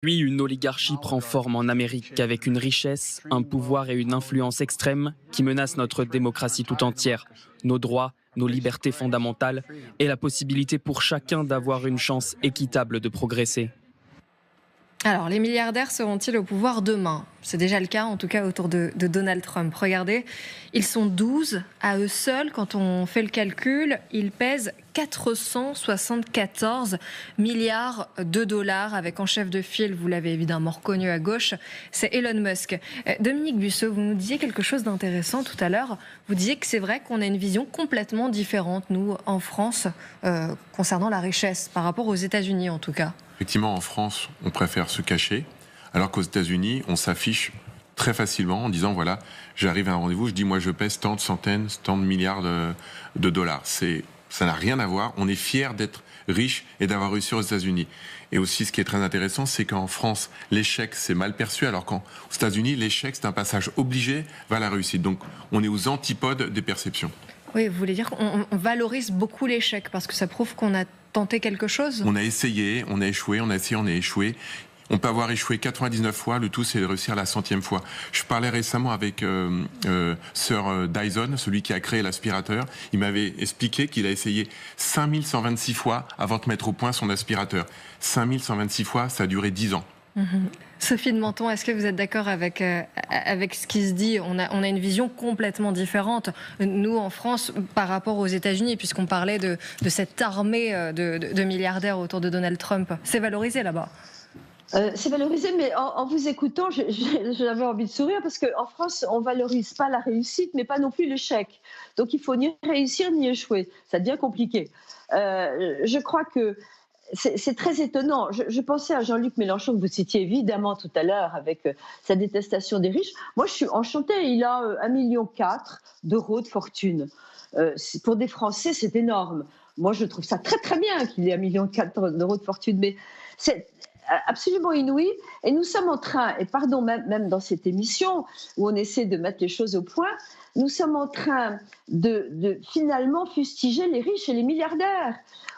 Puis, une oligarchie prend forme en Amérique avec une richesse, un pouvoir et une influence extrême qui menacent notre démocratie tout entière, nos droits, nos libertés fondamentales et la possibilité pour chacun d'avoir une chance équitable de progresser. Alors, les milliardaires seront-ils au pouvoir demain? C'est déjà le cas, en tout cas, autour de Donald Trump. Regardez, ils sont 12 à eux seuls. Quand on fait le calcul, ils pèsent 474 milliards de dollars, avec en chef de file, vous l'avez évidemment reconnu à gauche, c'est Elon Musk. Dominique Busseau, vous nous disiez quelque chose d'intéressant tout à l'heure. Vous disiez que c'est vrai qu'on a une vision complètement différente, nous, en France, concernant la richesse, par rapport aux États-Unis en tout cas. Effectivement, en France, on préfère se cacher, alors qu'aux États-Unis, on s'affiche très facilement en disant voilà, j'arrive à un rendez-vous, je dis moi je pèse tant de centaines, tant de milliards de dollars. Ça n'a rien à voir. On est fiers d'être riche et d'avoir réussi aux États-Unis. Et aussi, ce qui est très intéressant, c'est qu'en France, l'échec c'est mal perçu, alors qu'aux États-Unis, l'échec c'est un passage obligé vers la réussite. Donc, on est aux antipodes des perceptions. Oui, vous voulez dire qu'on valorise beaucoup l'échec parce que ça prouve qu'on a tenté quelque chose? On a essayé, on a échoué, on a essayé, on a échoué. On peut avoir échoué 99 fois, le tout c'est de réussir la 100e fois. Je parlais récemment avec Sir Dyson, celui qui a créé l'aspirateur. Il m'avait expliqué qu'il a essayé 5126 fois avant de mettre au point son aspirateur. 5126 fois, ça a duré 10 ans. Sophie de Menton, est-ce que vous êtes d'accord avec ce qui se dit? On a une vision complètement différente, nous en France, par rapport aux États-Unis, puisqu'on parlait de cette armée de milliardaires autour de Donald Trump. C'est valorisé là-bas. C'est valorisé, mais en vous écoutant, j'avais envie de sourire parce qu'en France, on ne valorise pas la réussite, mais pas non plus l'échec. Donc il faut ni réussir ni échouer. Ça devient compliqué. Je crois que c'est très étonnant. Je pensais à Jean-Luc Mélenchon, que vous citiez évidemment tout à l'heure, avec sa détestation des riches. Moi, je suis enchantée. Il a 1,4 million d'euros de fortune. Pour des Français, c'est énorme. Moi, je trouve ça très, très bien qu'il ait 1,4 million d'euros de fortune. Mais c'est absolument inouï. Et nous sommes en train, et pardon, même dans cette émission, où on essaie de mettre les choses au point, nous sommes en train de finalement fustiger les riches et les milliardaires.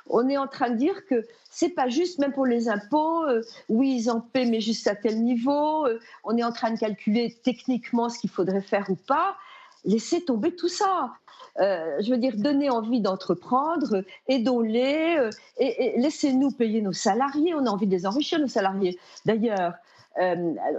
On est en train de dire que c'est pas juste, même pour les impôts, oui, ils en paient, mais juste à tel niveau. On est en train de calculer techniquement ce qu'il faudrait faire ou pas. Laissez tomber tout ça. Je veux dire, donnez envie d'entreprendre, aidons-les, et laissez-nous payer nos salariés. On a envie de les enrichir, nos salariés. D'ailleurs,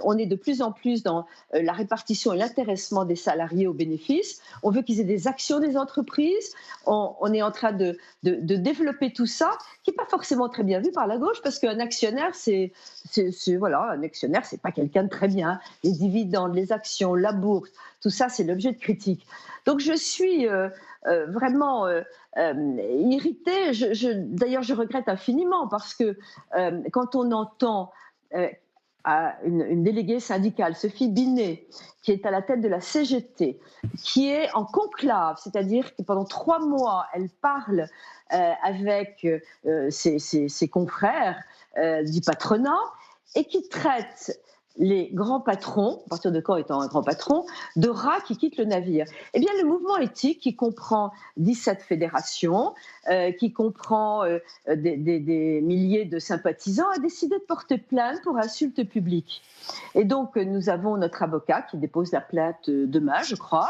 on est de plus en plus dans la répartition et l'intéressement des salariés aux bénéfices. On veut qu'ils aient des actions des entreprises. On est en train de développer tout ça, qui n'est pas forcément très bien vu par la gauche, parce qu'un actionnaire, un actionnaire, c'est pas quelqu'un de très bien. Les dividendes, les actions, la bourse, tout ça, c'est l'objet de critique. Donc je suis vraiment irritée. D'ailleurs, je regrette infiniment parce que quand on entend une déléguée syndicale, Sophie Binet, qui est à la tête de la CGT, qui est en conclave, c'est-à-dire que pendant 3 mois, elle parle avec ses confrères du patronat et qui traite les grands patrons, à partir de quand étant un grand patron, de rats qui quittent le navire. Eh bien, le mouvement éthique, qui comprend 17 fédérations, qui comprend des milliers de sympathisants, a décidé de porter plainte pour insulte publique. Et donc, nous avons notre avocat qui dépose la plainte demain, je crois.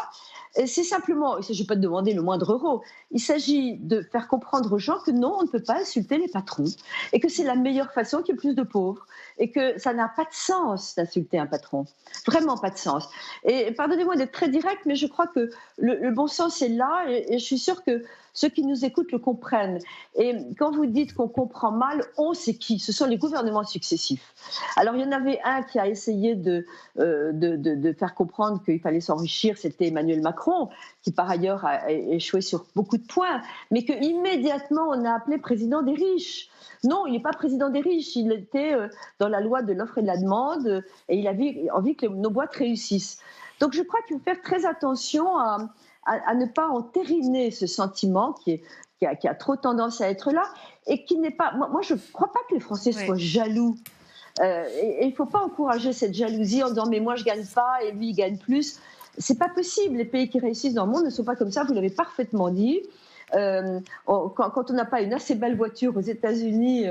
Et c'est simplement, il ne s'agit pas de demander le moindre euro, il s'agit de faire comprendre aux gens que non, on ne peut pas insulter les patrons et que c'est la meilleure façon qu'il y ait plus de pauvres et que ça n'a pas de sens d'insulter un patron, vraiment pas de sens. Et pardonnez-moi d'être très direct, mais je crois que le bon sens est là et je suis sûre que ceux qui nous écoutent le comprennent. Et quand vous dites qu'on comprend mal, on, c'est qui? Ce sont les gouvernements successifs. Alors, il y en avait un qui a essayé de faire comprendre qu'il fallait s'enrichir, c'était Emmanuel Macron, qui par ailleurs a échoué sur beaucoup de points, mais qu'immédiatement on a appelé président des riches. Non, il n'est pas président des riches, il était dans la loi de l'offre et de la demande, et il avait envie que nos boîtes réussissent. Donc je crois qu'il faut faire très attention à ne pas entériner ce sentiment qui a trop tendance à être là, et qui n'est pas... Moi, je ne crois pas que les Français soient jaloux. Et il ne faut pas encourager cette jalousie en disant « mais moi, je ne gagne pas, et lui, il gagne plus ». C'est pas possible. Les pays qui réussissent dans le monde ne sont pas comme ça, vous l'avez parfaitement dit. Quand on n'a pas une assez belle voiture aux États-Unis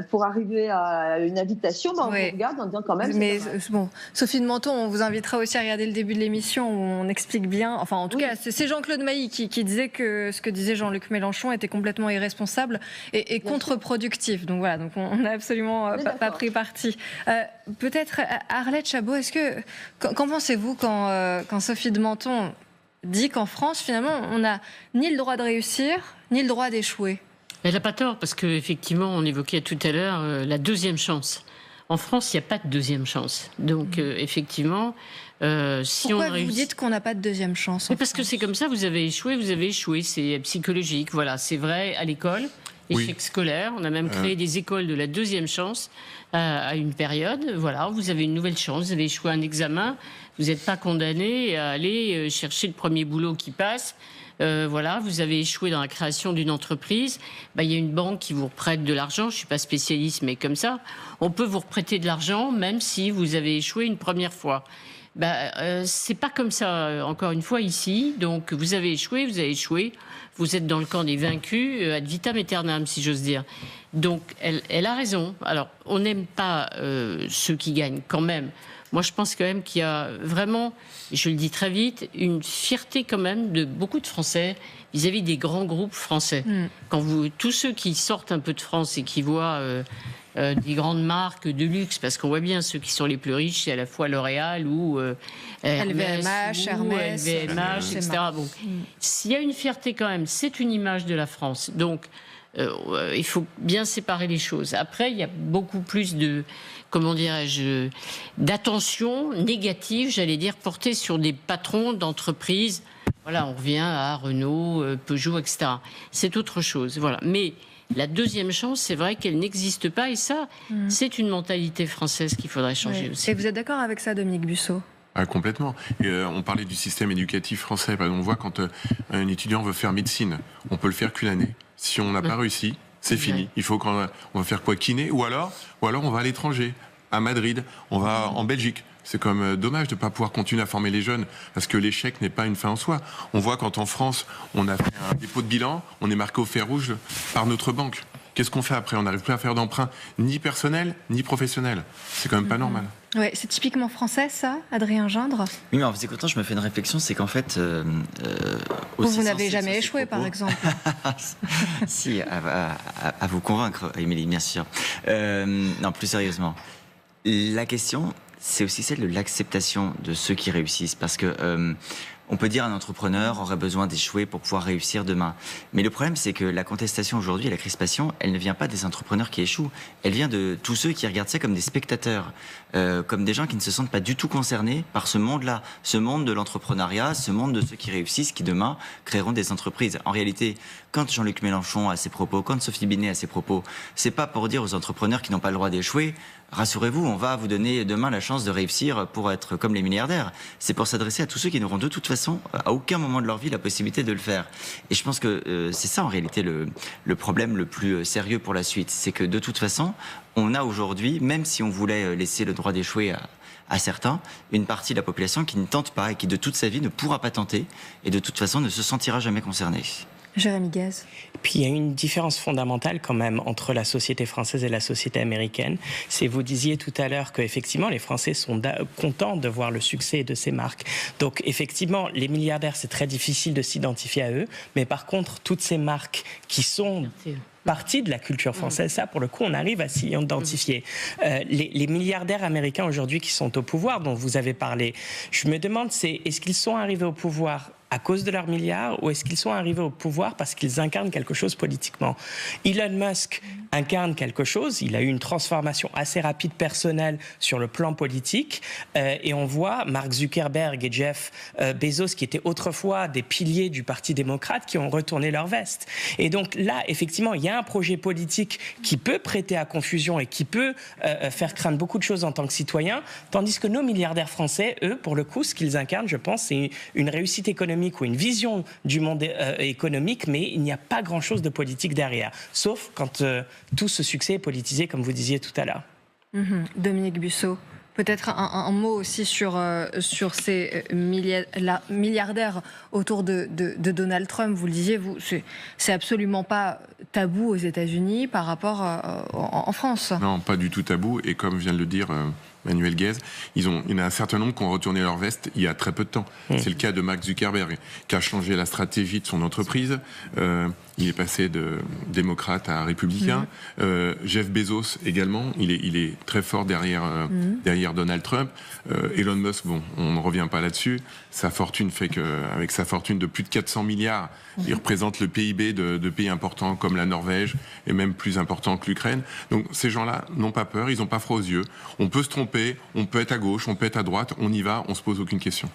pour arriver à une invitation, on vous regarde en disant quand même. Mais bon, Sophie de Menton, on vous invitera aussi à regarder le début de l'émission où on explique bien. Enfin, en tout cas, c'est Jean-Claude Mailly qui disait que ce que disait Jean-Luc Mélenchon était complètement irresponsable et contre-productif. Donc voilà, donc on n'a absolument pas pris parti. Peut-être Arlette Chabot, qu'en pensez-vous quand Sophie de Menton dit qu'en France, finalement, on n'a ni le droit de réussir, ni le droit d'échouer? Elle n'a pas tort, parce qu'effectivement, on évoquait tout à l'heure la deuxième chance. En France, il n'y a pas de deuxième chance. Donc, effectivement, si Pourquoi on réussit... vous dites qu'on n'a pas de deuxième chance? Parce que c'est comme ça, vous avez échoué, c'est psychologique. Voilà, c'est vrai à l'école, échec scolaire. On a même créé des écoles de la deuxième chance à une période. Voilà, vous avez une nouvelle chance, vous avez échoué un examen, vous n'êtes pas condamné à aller chercher le premier boulot qui passe. Voilà, vous avez échoué dans la création d'une entreprise. Il y a une banque qui vous prête de l'argent. Je suis pas spécialiste, mais comme ça, on peut vous reprêter de l'argent même si vous avez échoué une première fois. C'est pas comme ça. Encore une fois ici, donc vous avez échoué. Vous êtes dans le camp des vaincus, ad vitam aeternam, si j'ose dire. Donc elle a raison. Alors on n'aime pas ceux qui gagnent quand même. Moi, je pense quand même qu'il y a vraiment, je le dis très vite, une fierté quand même de beaucoup de Français vis-à-vis des grands groupes français. Quand tous ceux qui sortent un peu de France et qui voient des grandes marques de luxe, parce qu'on voit bien ceux qui sont les plus riches, c'est à la fois L'Oréal ou LVMH, Hermès, etc. Bon, s'il y a une fierté quand même, c'est une image de la France. Donc, il faut bien séparer les choses. Après, il y a beaucoup plus de, d'attention négative, j'allais dire, portée sur des patrons d'entreprises. Voilà, on revient à Renault, Peugeot, etc. C'est autre chose. Voilà. Mais la deuxième chance, c'est vrai qu'elle n'existe pas. Et ça, c'est une mentalité française qu'il faudrait changer aussi. Et vous êtes d'accord avec ça, Dominique Busseau? Complètement. On parlait du système éducatif français. On voit quand un étudiant veut faire médecine, on peut le faire qu'une année. Si on n'a pas réussi, c'est fini. Il faut on va faire quoi, kiné, ou alors on va à l'étranger, à Madrid, on va en Belgique. C'est quand même dommage de ne pas pouvoir continuer à former les jeunes, parce que l'échec n'est pas une fin en soi. On voit quand en France, on a fait un dépôt de bilan, on est marqué au fer rouge par notre banque. Qu'est-ce qu'on fait après? On n'arrive plus à faire d'emprunt, ni personnel, ni professionnel. C'est quand même pas normal. Ouais, c'est typiquement français, ça, Adrien Gindre? Oui, mais en vous écoutant, je me fais une réflexion, c'est qu'en fait... vous n'avez jamais échoué, par exemple. Si, à vous convaincre, Émilie, bien sûr. Non, plus sérieusement. La question, c'est aussi celle de l'acceptation de ceux qui réussissent. Parce que... on peut dire un entrepreneur aurait besoin d'échouer pour pouvoir réussir demain. Mais le problème, c'est que la contestation aujourd'hui, la crispation, elle ne vient pas des entrepreneurs qui échouent. Elle vient de tous ceux qui regardent ça comme des spectateurs, comme des gens qui ne se sentent pas du tout concernés par ce monde-là, ce monde de l'entrepreneuriat, ce monde de ceux qui réussissent, qui demain créeront des entreprises. En réalité, quand Jean-Luc Mélenchon a ses propos, quand Sophie Binet a ses propos, c'est pas pour dire aux entrepreneurs qui n'ont pas le droit d'échouer, rassurez-vous, on va vous donner demain la chance de réussir pour être comme les milliardaires. C'est pour s'adresser à tous ceux qui n'auront de toute façon, à aucun moment de leur vie, la possibilité de le faire. Et je pense que c'est ça, en réalité, le problème le plus sérieux pour la suite. C'est que, de toute façon, on a aujourd'hui, même si on voulait laisser le droit d'échouer à certains, une partie de la population qui ne tente pas et qui, de toute sa vie, ne pourra pas tenter et, de toute façon, ne se sentira jamais concernée. Jérémy Gaz. Puis il y a une différence fondamentale quand même entre la société française et la société américaine. C'est, vous disiez tout à l'heure qu'effectivement les Français sont contents de voir le succès de ces marques. Donc effectivement, les milliardaires, c'est très difficile de s'identifier à eux. Mais par contre, toutes ces marques qui sont partie de la culture française, ça pour le coup on arrive à s'y identifier. Les milliardaires américains aujourd'hui qui sont au pouvoir, dont vous avez parlé, je me demande, est-ce qu'ils sont arrivés au pouvoir à cause de leurs milliards ou est-ce qu'ils sont arrivés au pouvoir parce qu'ils incarnent quelque chose politiquement? Elon Musk incarne quelque chose, il a eu une transformation assez rapide personnelle sur le plan politique et on voit Mark Zuckerberg et Jeff Bezos qui étaient autrefois des piliers du Parti démocrate qui ont retourné leur veste. Et donc là, effectivement, il y a un projet politique qui peut prêter à confusion et qui peut faire craindre beaucoup de choses en tant que citoyen, tandis que nos milliardaires français, eux, pour le coup, ce qu'ils incarnent, je pense, c'est une réussite économique ou une vision du monde économique, mais il n'y a pas grand-chose de politique derrière, sauf quand tout ce succès est politisé, comme vous disiez tout à l'heure. Dominique Busseau, Peut-être un mot aussi sur ces milliardaires autour de Donald Trump. Vous le disiez, c'est absolument pas tabou aux États-Unis par rapport en France. Non, pas du tout tabou. Et comme vient de le dire Manuel Guez, il y en a un certain nombre qui ont retourné leur veste il y a très peu de temps. C'est le cas de Mark Zuckerberg, qui a changé la stratégie de son entreprise. Il est passé de démocrate à républicain. Jeff Bezos également, il est très fort derrière Donald Trump. Elon Musk, bon, on ne revient pas là-dessus. Sa fortune fait qu'avec sa fortune de plus de 400 milliards, il représente le PIB de pays importants comme la Norvège et même plus importants que l'Ukraine. Donc ces gens-là n'ont pas peur, ils n'ont pas froid aux yeux. On peut se tromper, on peut être à gauche, on peut être à droite, on y va, on se pose aucune question.